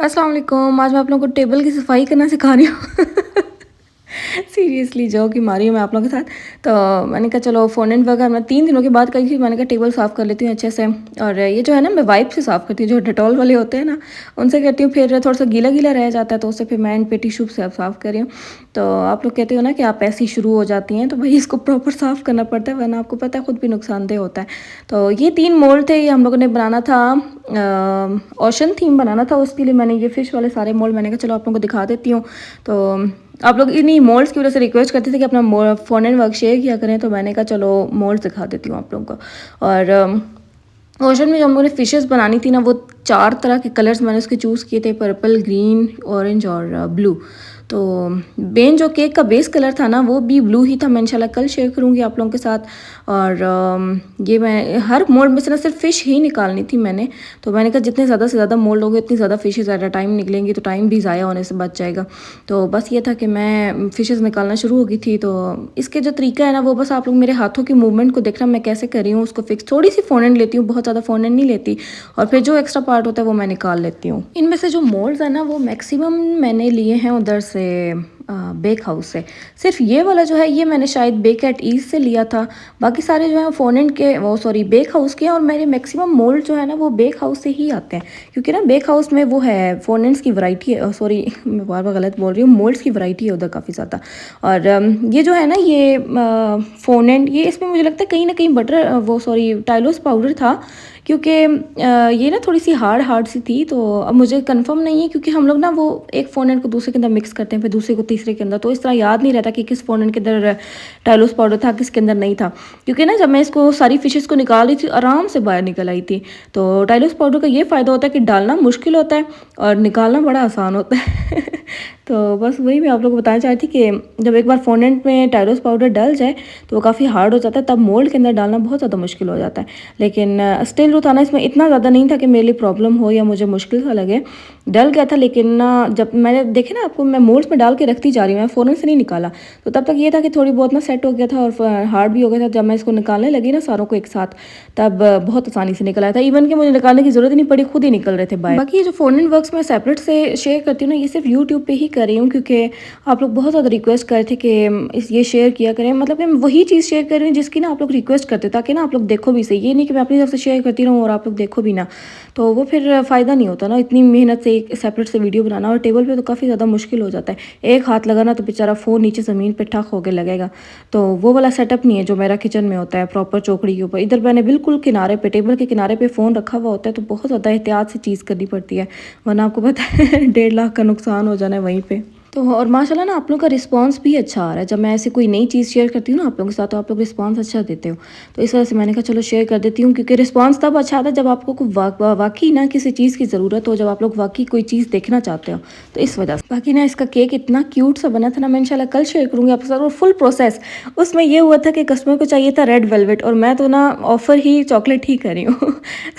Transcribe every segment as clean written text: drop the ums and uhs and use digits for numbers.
अस्सलाम वालेकुम। आज मैं आप लोगों को टेबल की सफाई करना सिखा रही हूँ। सीरियसली जोक ही मारी हूँ मैं आप लोगों के साथ। तो मैंने कहा चलो फ़ोनेंट वगैरह मैं 3 दिनों के बाद करी थी, मैंने कहा टेबल साफ़ कर लेती हूँ अच्छे से। और ये जो है ना मैं वाइप से साफ़ करती हूँ, जो डेटॉल वाले होते हैं ना, उनसे करती हूँ। फिर थोड़ा-सा गीला-गीला रह जाता है तो उससे फिर मैं एंड पे टिश्यू से अब साफ़ कर रही हूँ। तो आप लोग कहते हो ना कि आप ऐसे ही शुरू हो जाती हैं, तो भई इसको प्रॉपर साफ़ करना पड़ता है, वरना आपको पता है खुद भी नुकसानदेह होता है। तो ये 3 मोल्ड थे, ये हम लोगों ने बनाना था ओशन थीम बनाना था, उसके लिए मैंने ये फ़िश वाले सारे मोल्ड मैंने कहा चलो आप लोगों को दिखा देती हूँ। तो आप लोग इन्हीं मोल्ड्स की वजह से रिक्वेस्ट करते थे कि अपना फ़ोनेंट वर्क शेयर किया करें, तो मैंने कहा चलो मोल्ड्स दिखा देती हूँ आप लोगों को। और ओशन में जो हम लोगों ने फ़िशेज़ बनानी थी ना, वो 4 तरह के कलर्स मैंने उसके चूज़ किए थे, पर्पल, ग्रीन, ऑरेंज और ब्लू। तो मेन जो केक का बेस कलर था ना, वो भी ब्लू ही था। मैं इंशाल्लाह कल शेयर करूँगी आप लोगों के साथ। और ये मैं हर मोल्ड में से ना सिर्फ फ़िश ही निकालनी थी मैंने। तो मैंने कहा जितने ज़्यादा से ज़्यादा मोल्ड होंगे उतनी ज़्यादा फ़िशेज़ एट अ टाइम निकलेंगी, तो टाइम भी ज़ाया होने से बच जाएगा। तो बस ये था कि मैं फ़िशेज़ निकालना शुरू हो गई थी। तो इसके जो तरीका है ना, वो बस आप लोग मेरे हाथों की मूवमेंट को देखना, मैं कैसे कर रही हूँ उसको फिक्स। थोड़ी सी फ़ोनेंट लेती हूँ, बहुत ज़्यादा फ़ोनेंट नहीं लेती। और फिर जो एक्स्ट्रा पार्ट होता है वो मैं निकाल लेती हूँ। इनमें से जो मोल्ड्स हैं ना, वो मैक्सिमम मैंने लिए हैं उधर से बेक हाउस से। सिर्फ ये वाला जो है ये मैंने शायद बेक एट ईज़ से लिया था। बाकी सारे जो हैं फ़ोनेंट के, वो सॉरी बेक हाउस के हैं। और मेरे मैक्सिमम मोल्ड जो है ना, वो बेक हाउस से ही आते हैं, क्योंकि ना बेक हाउस में वो है फ़ोनेंट्स की वैरायटी है। सॉरी मैं बार बार गलत बोल रही हूँ, मोल्ड्स की वैरायटी है उधर काफ़ी ज़्यादा। और ये जो है ना, ये फ़ोनेंट, ये इसमें मुझे लगता है कहीं ना कहीं बटर वो सॉरी टाइलोस पाउडर था, क्योंकि ये ना थोड़ी सी हार्ड सी थी। तो अब मुझे कंफर्म नहीं है, क्योंकि हम लोग ना वो एक फ़ोनेंट को दूसरे के अंदर मिक्स करते हैं, फिर दूसरे को तीसरे के अंदर, तो इस तरह याद नहीं रहता कि किस फ़ोनेंट के अंदर टाइलोस पाउडर था, किसके अंदर नहीं था। क्योंकि ना जब मैं इसको सारी फ़िशेज़ को निकाल रही थी, आराम से बाहर निकल आई थी। तो टाइलोस पाउडर का ये फ़ायदा होता है कि डालना मुश्किल होता है और निकालना बड़ा आसान होता है। तो बस वही मैं आप लोगों को बताना चाह रही थी कि जब एक बार फ़ोनेंट में टाइलोस पाउडर डल जाए तो वो काफ़ी हार्ड हो जाता है, तब मोल्ड के अंदर डालना बहुत ज़्यादा मुश्किल हो जाता है। लेकिन स्टिल जो था ना, इसमें इतना ज़्यादा नहीं था कि मेरे लिए प्रॉब्लम हो या मुझे मुश्किल सा लगे। डल गया था, लेकिन ना जब मैंने देखे ना आपको, मैं मोल्ड्स में डाल के रखती जा रही हूँ, मैं फ़ौरन से नहीं निकाला। तो तब तक ये था कि थोड़ी बहुत ना सेट हो गया था और हार्ड भी हो गया था। जब मैं इसको निकालने लगी ना सारों को एक साथ, तब बहुत आसानी से निकल आया था। इवन कि मुझे निकालने की ज़रूरत ही नहीं पड़ी, खुद ही निकल रहे थे बाहर। बाकी ये जो फ़ोनेंट वर्क्स मैं सेपरेट से शेयर करती हूँ ना, ये सिर्फ यूट्यूब पे ही कर रही हूँ, क्योंकि आप लोग बहुत ज़्यादा रिक्वेस्ट कर रहे थे कि ये शेयर किया करें। मतलब कि मैं वही चीज़ शेयर कर रही हूँ जिसकी ना आप लोग रिक्वेस्ट करते, ताकि ना आप लोग देखो भी सही। ये नहीं कि मैं अपनी तरफ से शेयर करती रहूँ और आप लोग देखो भी ना, तो वो फिर फ़ायदा नहीं होता ना, इतनी मेहनत से एक सेपरेट से वीडियो बनाना। और टेबल पे तो काफ़ी ज़्यादा मुश्किल हो जाता है, एक हाथ लगाना तो बेचारा फ़ोन नीचे ज़मीन पे ठक होके लगेगा। तो वो वाला सेटअप नहीं है जो मेरा किचन में होता है प्रॉपर चौकड़ी के ऊपर। इधर मैंने बिल्कुल किनारे पे, टेबल के किनारे पे फ़ोन रखा हुआ होता है, तो बहुत ज़्यादा एहतियात से चीज़ करनी पड़ती है, वरना आपको पता है 1.5 लाख का नुकसान हो जाना है वहीं पे। तो और माशाल्लाह ना आप लोगों का रिस्पांस भी अच्छा आ रहा है। जब मैं ऐसे कोई नई चीज़ शेयर करती हूँ ना आप लोगों के साथ, तो आप लोग रिस्पांस अच्छा देते हो। तो इस वजह से मैंने कहा चलो शेयर कर देती हूँ, क्योंकि रिस्पांस तब अच्छा आता है जब आपको वाक़ई ना किसी चीज़ की ज़रूरत हो, जब आप लोग वाक़ई कोई चीज़ देखना चाहते हो, तो इस वजह से। बाकी ना इसका केक इतना क्यूट सा बना था ना, मैं इंशाल्लाह कल शेयर करूँगी आपके साथ। और फुल प्रोसेस उसमें ये हुआ था कि कस्टमर को चाहिए था रेड वेलवेट, और मैं तो ना ऑफ़र ही चॉकलेट ही कर रही हूँ।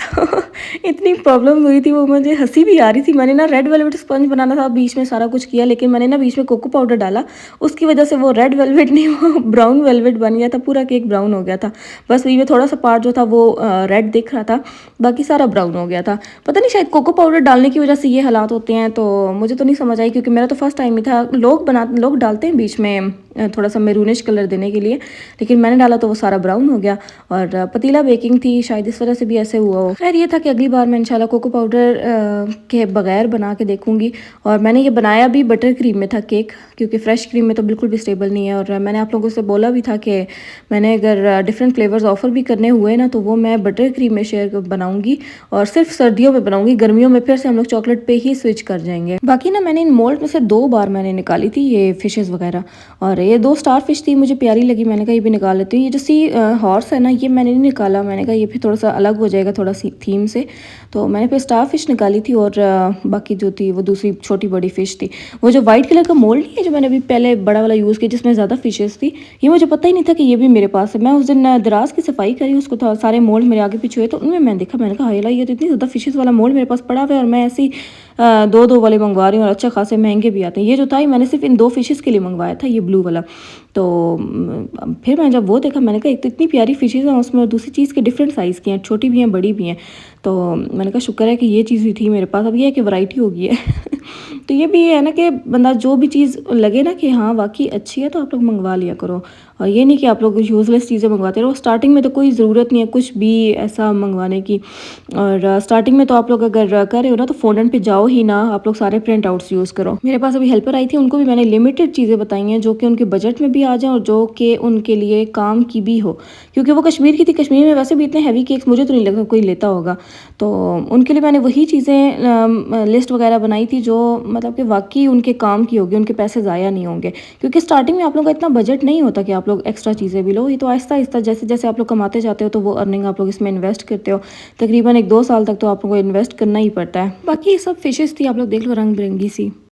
तो इतनी प्रॉब्लम हुई थी, वो मुझे हँसी भी आ रही थी। मैंने ना रेड वेलवेट स्पंज बनाना था, बीच में सारा कुछ किया, लेकिन मैंने ना बीच में कोको पाउडर डाला, उसकी वजह से वो रेड वेलवेट नहीं, वो ब्राउन वेलवेट बन गया था। पूरा केक ब्राउन हो गया था, बस बीच में थोड़ा सा पार्ट जो था वो रेड दिख रहा था, बाकी सारा ब्राउन हो गया था। पता नहीं शायद कोको पाउडर डालने की वजह से ये हालात होते हैं, तो मुझे तो नहीं समझ आई, क्योंकि मेरा तो फर्स्ट टाइम ही था। लोग डालते हैं बीच में थोड़ा सा मेरूनिश कलर देने के लिए, लेकिन मैंने डाला तो वो सारा ब्राउन हो गया। और पतीला बेकिंग थी, शायद इस वजह से भी ऐसे हुआ हो। खैर ये था कि अगली बार मैं इंशाल्लाह कोको पाउडर के बगैर बना के देखूंगी। और मैंने ये बनाया भी बटर क्रीम में था केक, क्योंकि फ़्रेश क्रीम में तो बिल्कुल भी स्टेबल नहीं है। और मैंने आप लोगों से बोला भी था कि मैंने अगर डिफरेंट फ्लेवर्स ऑफ़र भी करने हुए ना, तो वो मैं बटर क्रीम में शेयर बनाऊंगी, और सिर्फ सर्दियों में बनाऊंगी। गर्मियों में फिर से हम लोग चॉकलेट पे ही स्विच कर जाएंगे। बाकी ना मैंने इन मोल्ड में से 2 बार मैंने निकाली थी ये फ़िशेज़ वगैरह, और ये 2 स्टार फिश थी, मुझे प्यारी लगी, मैंने कहा ये भी निकाल लेती हूँ। ये जो सी हॉर्स है ना, ये मैंने नहीं निकाला, मैंने कहा ये फिर थोड़ा सा अलग हो जाएगा थोड़ा सी थीम से। तो मैंने फिर स्टार फिश निकाली थी, और बाकी जो थी वो दूसरी छोटी बड़ी फ़िश थी। वो जो वाइट कलर का मोल्ड नहीं है जो मैंने अभी पहले बड़ा वाला यूज़ किया, जिसमें ज़्यादा फ़िशेज़ थी, ये मुझे पता ही नहीं था कि ये भी मेरे पास है। मैं उस दिन दराज की सफाई करी, उसको सारे मोल्ड मेरे आगे पीछे हुए, तो उनमें मैंने देखा, मैंने कहा हाय ला, ये तो इतनी ज़्यादा फ़िशेज़ वाला मोल्ड मेरे पास पड़ा हुआ है, और मैं ऐसी दो दो वाले मंगवा रही हूँ और अच्छा खासे महंगे भी आते हैं। ये जो था ये मैंने सिर्फ इन 2 फिशेज़ के लिए मंगवाया था, ये ब्लू वाला। तो फिर मैंने जब वो देखा मैंने कहा एक तो इतनी प्यारी फिशेज़ हैं उसमें और दूसरी चीज़ के डिफरेंट साइज़ की हैं, छोटी भी हैं बड़ी भी हैं। तो मैंने कहा शुक्र है कि ये चीज़ भी थी मेरे पास। अब ये है कि वैरायटी हो गई है। तो ये भी है ना कि बंदा जो भी चीज़ लगे ना कि हाँ वाक़ई अच्छी है तो आप लोग मंगवा लिया करो। और ये नहीं कि आप लोग यूज़लेस चीज़ें मंगवाते रहो। स्टार्टिंग में तो कोई ज़रूरत नहीं है कुछ भी ऐसा मंगवाने की। और स्टार्टिंग में तो आप लोग अगर कर रहे हो ना तो फ़ोनन पे जाओ ही ना, आप लोग सारे प्रिंट आउट्स यूज़ करो। मेरे पास अभी हेल्पर आई थी, उनको भी मैंने लिमिटेड चीज़ें बताई हैं जो कि उनके बजट में भी आ जाएँ और जो कि उनके लिए काम की भी हो। क्योंकि वो कश्मीर की थी, कश्मीर में वैसे भी इतने हैवी केक्स मुझे तो नहीं लगता कोई लेता होगा। तो उनके लिए मैंने वही चीज़ें लिस्ट वगैरह बनाई थी जो मतलब कि वाक़ई उनके काम की होगी, उनके पैसे ज़ाया नहीं होंगे। क्योंकि स्टार्टिंग में आप लोगों का इतना बजट नहीं होता कि आप लोग एक्स्ट्रा चीज़ें भी लो। ये तो आहिस्ता-आहिस्ता जैसे-जैसे आप लोग कमाते जाते हो तो वो अर्निंग आप लोग इसमें इन्वेस्ट करते हो। तकरीबन 1-2 साल तक तो आप लोगों को इन्वेस्ट करना ही पड़ता है। बाकी ये सब फिशेज़ थी, आप लोग देख लो रंग-बिरंगी सी।